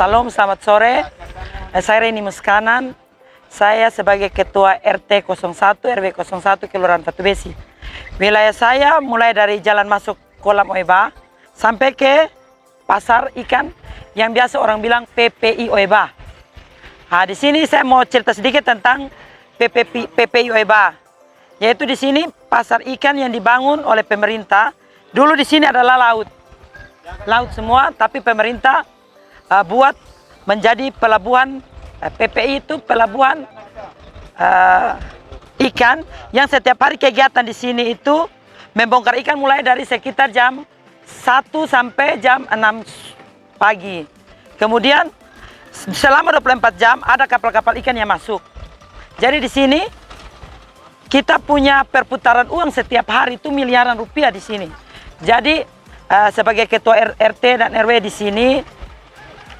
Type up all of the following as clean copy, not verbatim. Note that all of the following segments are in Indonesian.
Salam, selamat sore. Saya Reni Muskanan. Saya sebagai Ketua RT 01 RW 01 Kelurahan Batu Besi. Wilayah saya mulai dari jalan masuk kolam Oeba sampai ke pasar ikan yang biasa orang bilang PPI Oeba. Nah, di sini saya mau cerita sedikit tentang PPI Oeba. Yaitu di sini pasar ikan yang dibangun oleh pemerintah. Dulu di sini adalah laut semua, tapi pemerintah buat menjadi pelabuhan. PPI itu pelabuhan ikan yang setiap hari kegiatan di sini itu membongkar ikan mulai dari sekitar jam 1 sampai jam 6 pagi. Kemudian selama 24 jam ada kapal-kapal ikan yang masuk. Jadi di sini kita punya perputaran uang setiap hari itu miliaran rupiah di sini. Jadi sebagai ketua RT dan RW di sini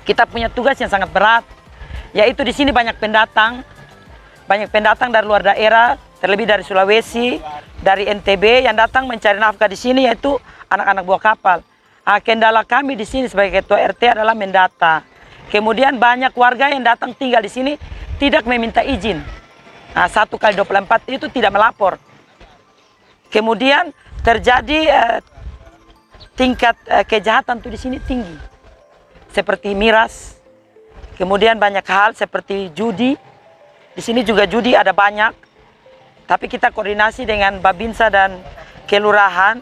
kita punya tugas yang sangat berat, yaitu di sini banyak pendatang dari luar daerah, terlebih dari Sulawesi, dari NTB yang datang mencari nafkah di sini, yaitu anak-anak buah kapal. Kendala kami di sini sebagai ketua RT adalah mendata. Kemudian banyak warga yang datang tinggal di sini tidak meminta izin. 1x24 itu tidak melapor. Kemudian terjadi tingkat kejahatan tuh di sini tinggi. Seperti miras, kemudian banyak hal seperti judi. Di sini juga judi ada banyak, tapi kita koordinasi dengan Babinsa dan Kelurahan.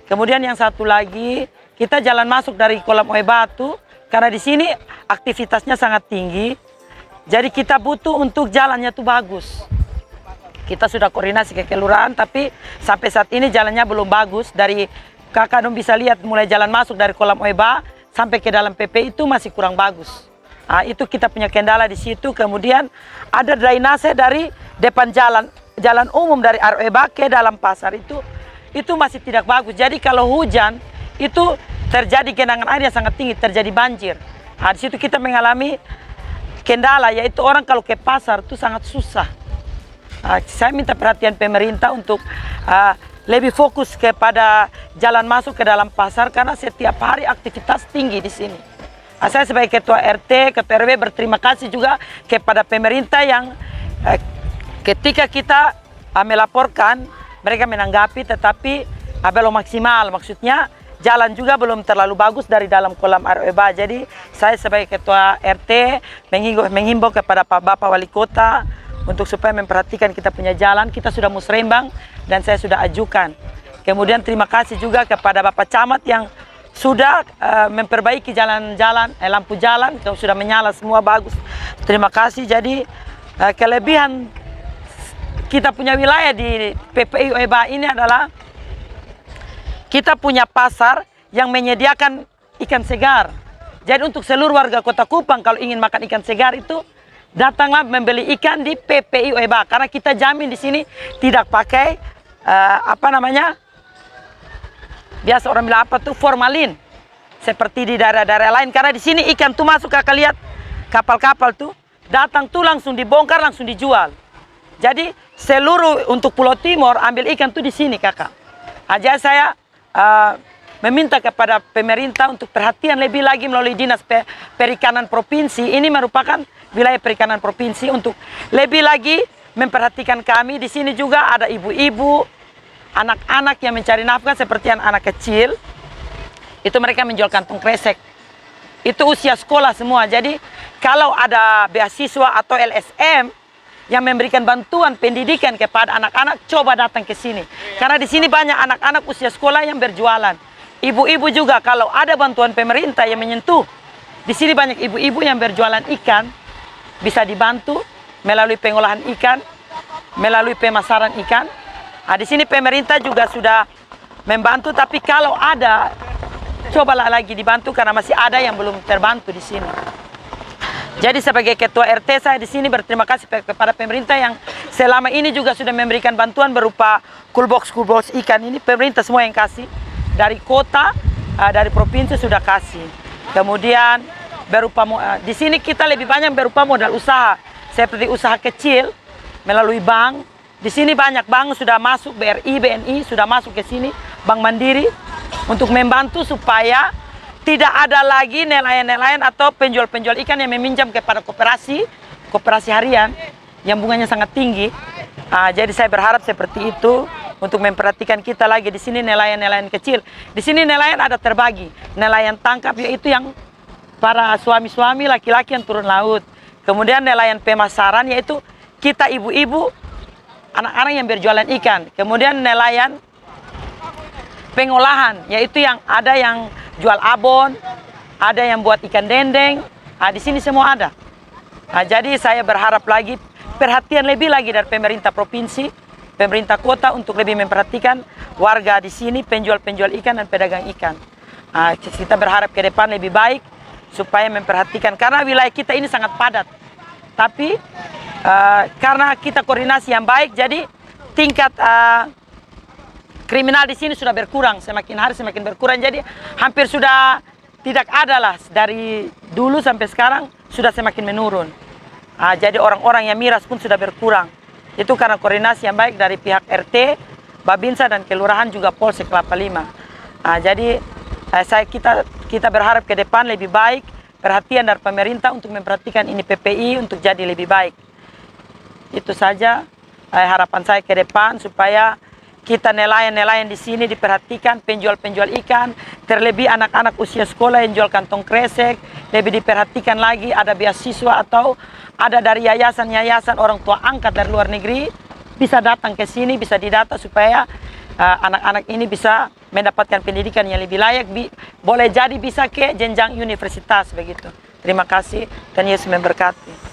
Kemudian yang satu lagi, kita jalan masuk dari kolam Oeba Batu, karena di sini aktivitasnya sangat tinggi, jadi kita butuh untuk jalannya tuh bagus. Kita sudah koordinasi ke Kelurahan, tapi sampai saat ini jalannya belum bagus. Dari kakak dong bisa lihat mulai jalan masuk dari kolam Oeba sampai ke dalam PP itu masih kurang bagus. Itu kita punya kendala di situ. Kemudian ada drainase dari depan jalan umum dari Oeba ke dalam pasar itu masih tidak bagus. Jadi kalau hujan itu terjadi genangan air yang sangat tinggi, terjadi banjir. Di situ kita mengalami kendala, yaitu orang kalau ke pasar itu sangat susah. Saya minta perhatian pemerintah untuk lebih fokus kepada jalan masuk ke dalam pasar, karena setiap hari aktivitas tinggi di sini. Saya sebagai ketua RT, ketua RW berterima kasih juga kepada pemerintah yang ketika kita melaporkan, mereka menanggapi, tetapi belum maksimal. Maksudnya jalan juga belum terlalu bagus dari dalam kolam Oeba. Jadi saya sebagai ketua RT menghimbau kepada Pak Bapak Wali Kota untuk supaya memperhatikan kita punya jalan. Kita sudah musrembang dan saya sudah ajukan. Kemudian terima kasih juga kepada Bapak Camat yang sudah memperbaiki jalan-jalan, lampu jalan sudah menyala semua bagus. Terima kasih. Jadi kelebihan kita punya wilayah di PPI Oeba ini adalah kita punya pasar yang menyediakan ikan segar. Jadi untuk seluruh warga Kota Kupang kalau ingin makan ikan segar itu datanglah membeli ikan di PPI Oeba, karena kita jamin di sini tidak pakai biasa orang bilang formalin seperti di daerah-daerah lain. Karena di sini ikan tuh masuk, kakak lihat kapal-kapal tuh datang tuh langsung dibongkar, langsung dijual. Jadi seluruh untuk Pulau Timur ambil ikan tuh di sini, kakak. Jadi saya meminta kepada pemerintah untuk perhatian lebih lagi melalui Dinas Perikanan Provinsi. Ini merupakan wilayah perikanan provinsi, untuk lebih lagi memperhatikan kami. Di sini juga ada ibu-ibu, anak-anak yang mencari nafkah seperti anak kecil. Itu mereka menjual kantong kresek. Itu usia sekolah semua. Jadi kalau ada beasiswa atau LSM yang memberikan bantuan pendidikan kepada anak-anak, coba datang ke sini. Karena di sini banyak anak-anak usia sekolah yang berjualan. Ibu-ibu juga kalau ada bantuan pemerintah yang menyentuh. Di sini banyak ibu-ibu yang berjualan ikan, bisa dibantu melalui pengolahan ikan, melalui pemasaran ikan. Di sini pemerintah juga sudah membantu, tapi kalau ada, cobalah lagi dibantu karena masih ada yang belum terbantu di sini. Jadi sebagai ketua RT saya di sini berterima kasih kepada pemerintah yang selama ini juga sudah memberikan bantuan berupa coolbox ikan. Ini pemerintah semua yang kasih, dari kota, dari provinsi sudah kasih. Kemudian berupa di sini kita lebih banyak berupa modal usaha, seperti usaha kecil melalui bank. Di sini banyak bank sudah masuk, BRI, BNI sudah masuk ke sini, Bank Mandiri, untuk membantu supaya tidak ada lagi nelayan-nelayan atau penjual-penjual ikan yang meminjam kepada koperasi harian yang bunganya sangat tinggi. Jadi saya berharap seperti itu untuk memperhatikan kita lagi di sini nelayan-nelayan kecil. Di sini nelayan ada terbagi, nelayan tangkap yaitu yang para suami-suami laki-laki yang turun laut. Kemudian nelayan pemasaran yaitu kita ibu-ibu, anak-anak yang berjualan ikan. Kemudian nelayan pengolahan yaitu yang ada yang jual abon, ada yang buat ikan dendeng. Di sini semua ada. Jadi saya berharap lagi perhatian lebih lagi dari pemerintah provinsi, pemerintah kota untuk lebih memperhatikan warga di sini, penjual-penjual ikan dan pedagang ikan. Kita berharap ke depan lebih baik supaya memperhatikan karena wilayah kita ini sangat padat. Tapi karena kita koordinasi yang baik, jadi tingkat kriminal di sini sudah berkurang, semakin hari semakin berkurang. Jadi hampir sudah tidak ada lah, dari dulu sampai sekarang sudah semakin menurun. Jadi orang-orang yang miras pun sudah berkurang. Itu karena koordinasi yang baik dari pihak RT, Babinsa dan Kelurahan juga Polsek Kelapa Lima. Jadi kita berharap ke depan lebih baik, perhatian dari pemerintah untuk memperhatikan ini PPI untuk jadi lebih baik. Itu saja harapan saya ke depan supaya kita nelayan-nelayan di sini diperhatikan, penjual-penjual ikan, terlebih anak-anak usia sekolah yang jual kantong kresek, lebih diperhatikan lagi, ada beasiswa atau ada dari yayasan-yayasan orang tua angkat dari luar negeri, bisa datang ke sini, bisa didata supaya anak-anak ini bisa mendapatkan pendidikan yang lebih layak, boleh jadi bisa ke jenjang universitas begitu. Terima kasih, dan Yesus memberkati.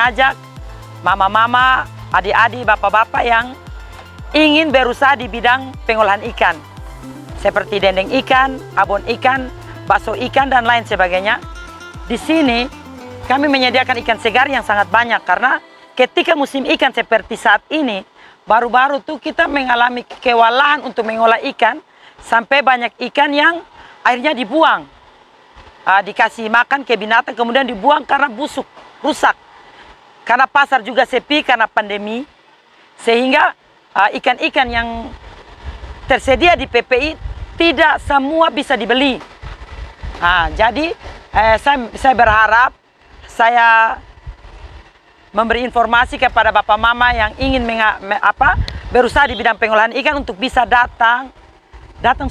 mengajak mama-mama, adik-adik, bapak-bapak yang ingin berusaha di bidang pengolahan ikan. Seperti dendeng ikan, abon ikan, bakso ikan, dan lain sebagainya. Di sini kami menyediakan ikan segar yang sangat banyak karena ketika musim ikan seperti saat ini, baru-baru tuh kita mengalami kewalahan untuk mengolah ikan sampai banyak ikan yang akhirnya dibuang. Dikasih makan ke binatang kemudian dibuang karena busuk, rusak. Karena pasar juga sepi karena pandemi, sehingga ikan-ikan yang tersedia di PPI tidak semua bisa dibeli. Jadi saya berharap saya memberi informasi kepada bapak mama yang ingin berusaha di bidang pengolahan ikan untuk bisa datang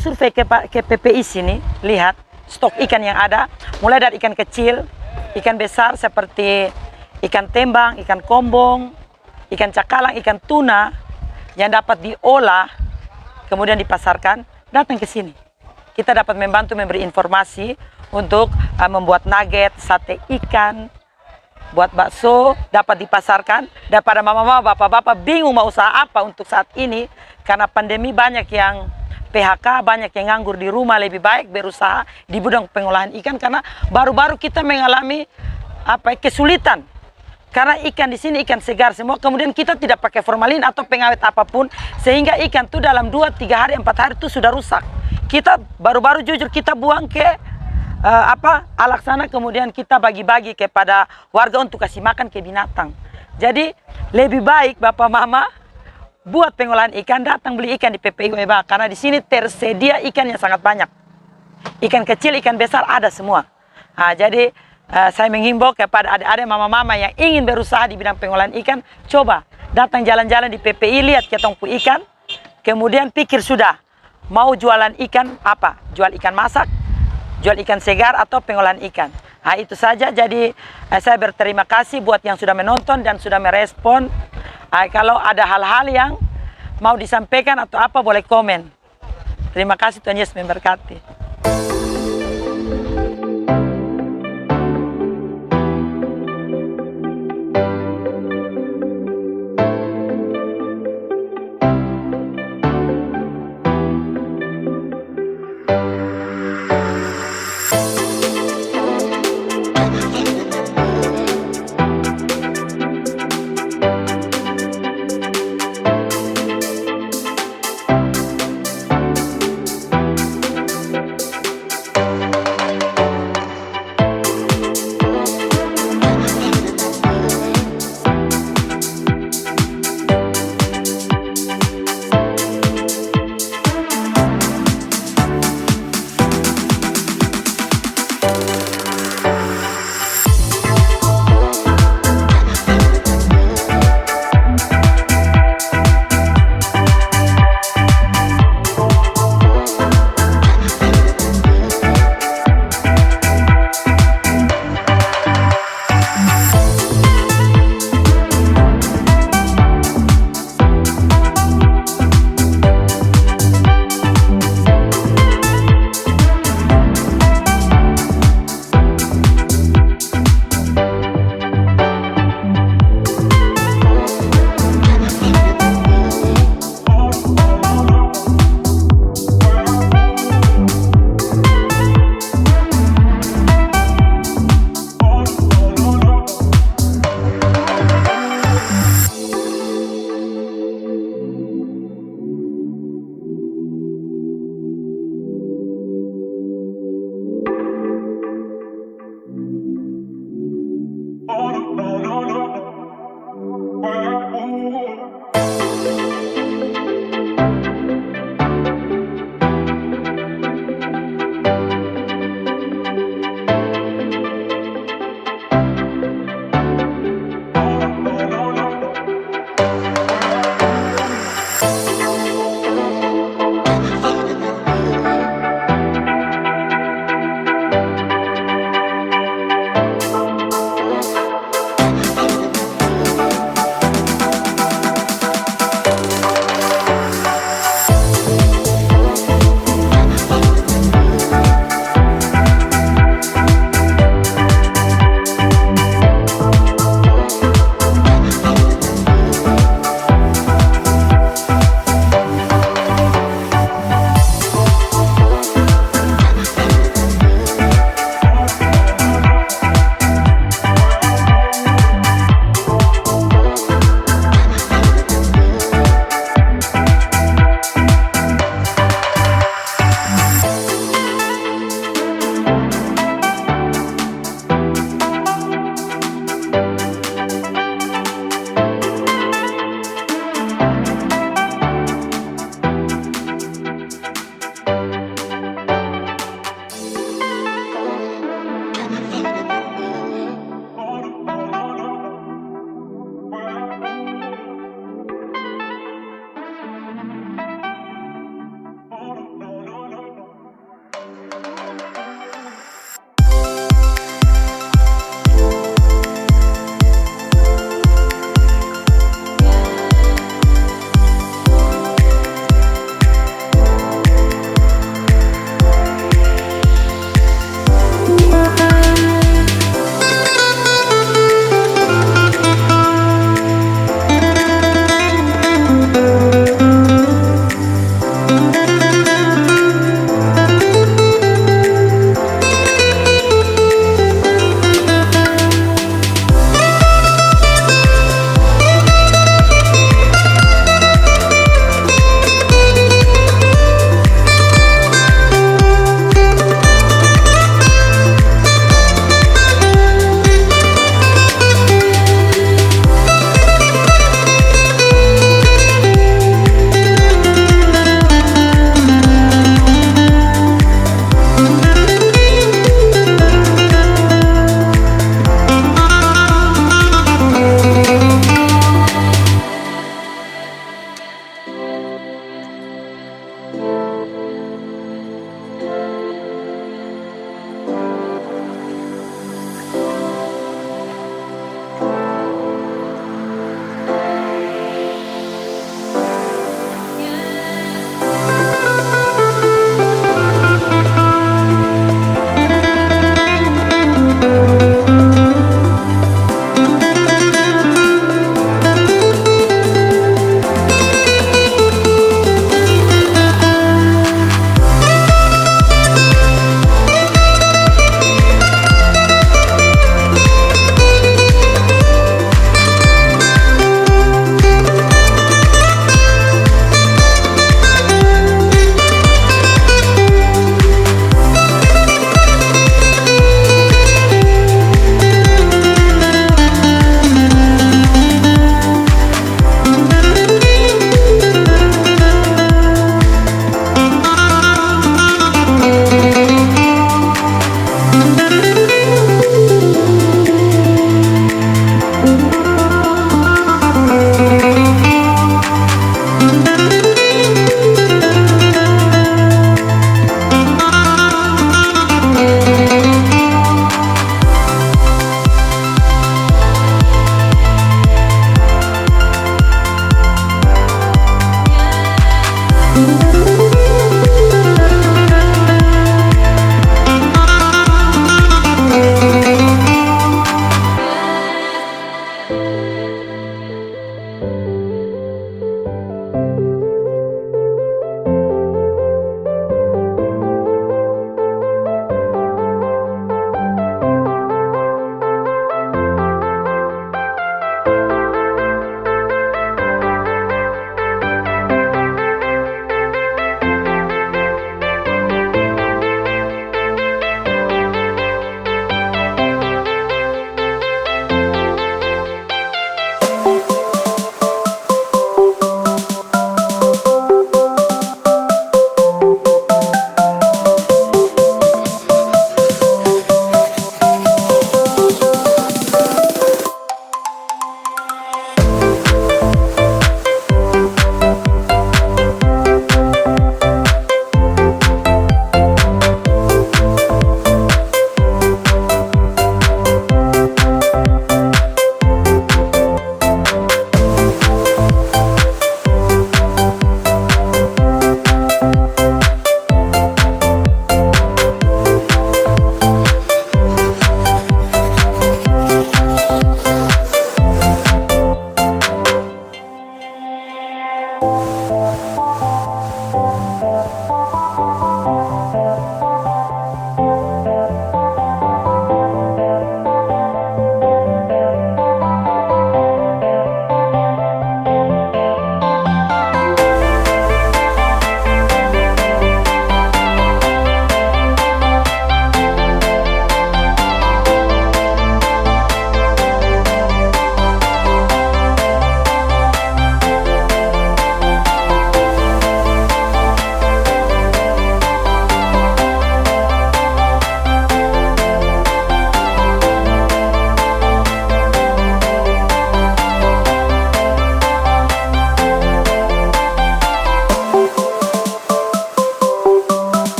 survei ke PPI sini, lihat stok ikan yang ada, mulai dari ikan kecil, ikan besar seperti ikan tembang, ikan kombong, ikan cakalang, ikan tuna yang dapat diolah kemudian dipasarkan. Datang ke sini, kita dapat membantu memberi informasi untuk membuat nugget, sate ikan, buat bakso, dapat dipasarkan. Daripada mama-mama, bapak-bapak bingung mau usaha apa untuk saat ini karena pandemi, banyak yang PHK, banyak yang nganggur di rumah. Lebih baik berusaha di bidang pengolahan ikan karena baru-baru kita mengalami kesulitan. Karena ikan di sini ikan segar semua, kemudian kita tidak pakai formalin atau pengawet apapun, sehingga ikan itu dalam 2, 3 hari, 4 hari itu sudah rusak. Kita baru-baru jujur kita buang ke alak sana, kemudian kita bagi-bagi kepada warga untuk kasih makan ke binatang. Jadi lebih baik bapak mama buat pengolahan ikan, datang beli ikan di PPI Weba karena di sini tersedia ikan yang sangat banyak. Ikan kecil, ikan besar ada semua. Jadi saya menghimbau kepada adik-adik mama-mama yang ingin berusaha di bidang pengolahan ikan, coba datang jalan-jalan di PPI, lihat ketongku ikan, kemudian pikir sudah mau jualan ikan apa? Jual ikan masak, jual ikan segar, atau pengolahan ikan. Itu saja. Jadi saya berterima kasih buat yang sudah menonton dan sudah merespon. Kalau ada hal-hal yang mau disampaikan atau apa, boleh komen. Terima kasih, Tuhan Yesus memberkati.